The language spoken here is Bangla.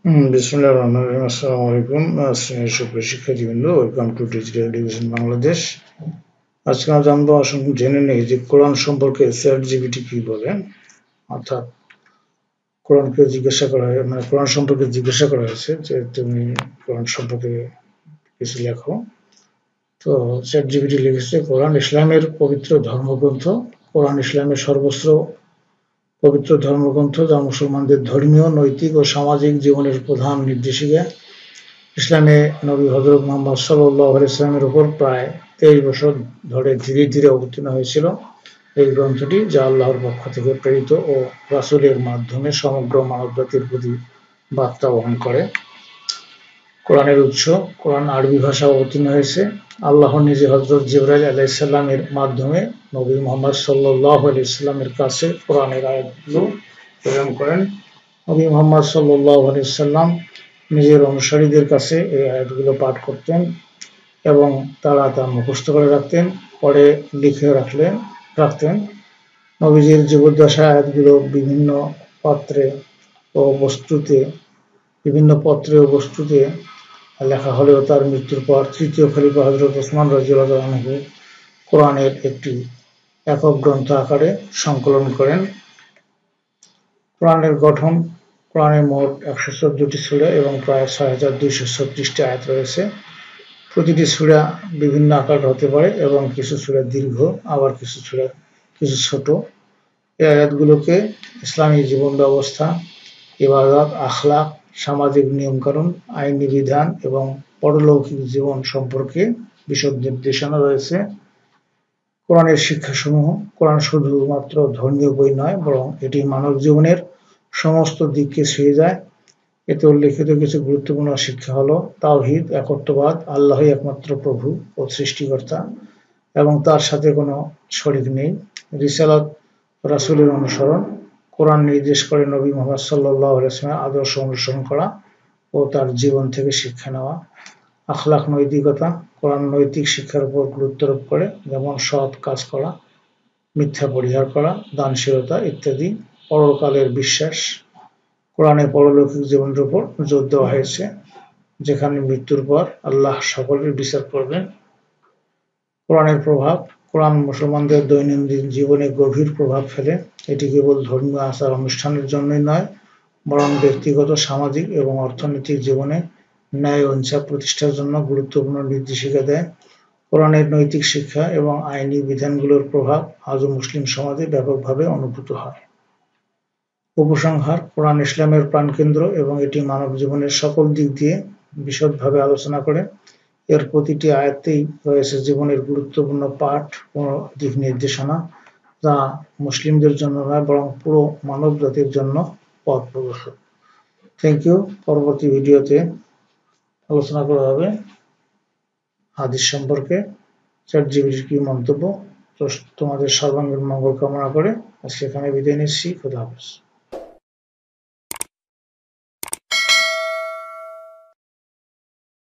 বিসমিল্লাহির রহমানির রহিম। আসসালামু আলাইকুম শ্রেণীর সুপ্রিয় শিক্ষার্থীবৃন্দ, welcome to digital education Bangladesh. আজকে আমরা জানবো, আসুন জেনে নেই যে কোরআন সম্পর্কে চ্যাট জিপিটি কি বলে। অর্থাৎ কোরআনকে জিজ্ঞাসা করা হয়, মানে কোরআন সম্পর্কে জিজ্ঞাসা করা হয়েছে যে তুমি কোরআন সম্পর্কে কিছু লেখো। তো চ্যাট জিপিটি লিখেছে, কোরআন ইসলামের পবিত্র ধর্মগ্রন্থ। কোরআন ইসলামের সর্বস্ব পবিত্র ধর্মগ্রন্থ, যা মুসলমানদের ধর্মীয়, নৈতিক ও সামাজিক জীবনের প্রধান নির্দেশিকা। ইসলামে নবী হযরত মুহাম্মদ সাল্লাল্লাহু আলাইহি ওয়াসাল্লামের উপর প্রায় 23 বছর ধরে ধীরে ধীরে অবতীর্ণ হয়েছিল এই গ্রন্থটি, যা আল্লাহর পক্ষ থেকে প্রেরিত ও রাসূলের মাধ্যমে সমগ্র মানবজাতির প্রতি বার্তা বহন করে। কোরআনের উৎস: কোরআন আরবি ভাষায় অবতীর্ণ হয়েছে। আল্লাহ নিজে হযরত জিবরাইল আলাইহিস সালামের মাধ্যমে নবী মুহাম্মদ সাল্লাল্লাহু আলাইহি ওয়াসাল্লামের কাছে কোরআনের আয়াতগুলো প্রেরণ করেন। নবী মুহাম্মদ সাল্লাল্লাহু আলাইহি ওয়াসাল্লাম নিজের অনুসারীদের কাছে এই আয়াতগুলো পাঠ করতেন এবং তারা তা মুখস্থ করে রাখতেন, পরে লিখে রাখতেন। নবীজির জীবদ্দশায় আয়াতগুলো বিভিন্ন পত্রে ও বস্তুতে লেখা হলেও তার মৃত্যুর পর তৃতীয় খলিফা হযরত ওসমান রাদিয়াল্লাহু আনহু কোরআনের একটি একক গ্রন্থ আকারে সংকলন করেন। কোরআনের গঠন: কোরআনে মোট 114টি সূরা এবং প্রায় 6236টি আয়াত রয়েছে। প্রতিটি সূরা বিভিন্ন আকারের হতে পারে এবং কিছু সূরা দীর্ঘ, আবার কিছু ছোট। এই আয়াতগুলোকে ইসলামী জীবন ব্যবস্থা, ইবাদত, আখলাক, সামাজিক নিয়মকানুন, আইনি বিধান এবং পরলৌকিক জীবন সম্পর্কে বিশদ নির্দেশনা রয়েছে। কোরআনের শিক্ষাসমূহ: কোরআন শুধুমাত্র ধর্মীয় বই নয়, বরং এটি মানব জীবনের সমস্ত দিককে ছুঁয়ে যায়। এতে উল্লেখিত কিছু গুরুত্বপূর্ণ শিক্ষা হলো: তাওহীদ, একত্ববাদ, আল্লাহই একমাত্র প্রভু ও সৃষ্টিকর্তা এবং তার সাথে কোনো শরীক নেই। রিসালাত, রাসূলের অনুসরণ: কোরআন নির্দেশ করে নবী মুহাম্মদ সাল্লাল্লাহু আলাইহি ওয়াসাল্লামের আদর্শ অনুসরণ করা ও তার জীবন থেকে শিক্ষা নেওয়া। আখলাক, নৈতিকতা: কোরআন নৈতিক শিক্ষার উপর গুরুত্ব আরোপ করে, যেমন সৎ কাজ করা, মিথ্যা পরিহার করা, দানশীলতা ইত্যাদি। পরকালের বিশ্বাস: কোরআনে পরলৌকিক জীবনের উপর জোর দেওয়া হয়েছে, যেখানে মৃত্যুর পর আল্লাহ সকলের বিচার করবেন। কোরআনের প্রভাব: কোরআন মুসলমানদের দৈনন্দিন জীবনে গভীর প্রভাব ফেলে। এটি কেবল ধর্মীয় আচার অনুষ্ঠানের জন্যই নয়, বরং ব্যক্তিগত, সামাজিক এবং অর্থনৈতিক জীবনে ন্যায় ও ইনসাফ প্রতিষ্ঠার জন্য গুরুত্বপূর্ণ নির্দেশিকা দেয়। কোরআনের নৈতিক শিক্ষা এবং আইনি বিধানগুলোর প্রভাব আজও মুসলিম সমাজে ব্যাপকভাবে অনুভূত হয়। উপসংহার: কোরআন ইসলামের প্রাণকেন্দ্র এবং এটি মানব জীবনের সকল দিক দিয়ে বিশদভাবে আলোচনা করে। এর প্রতিটি আয়াতেই রয়েছে জীবনের গুরুত্বপূর্ণ পাঠ ও দিক নির্দেশনা, যা মুসলিমদের জন্য নয়, বরং পুরো মানব জাতির জন্য পথ প্রদর্শক। Thank you. পরবর্তী ভিডিওতে আলোচনা করা হবে হাদিস সম্পর্কে, চ্যাট জিপিটির কি মন্তব্য। তো তোমাদের সর্বাঙ্গীন মঙ্গল কামনা করে আজকে এখানে বিদায় নিচ্ছি। খোদা হাফেজ।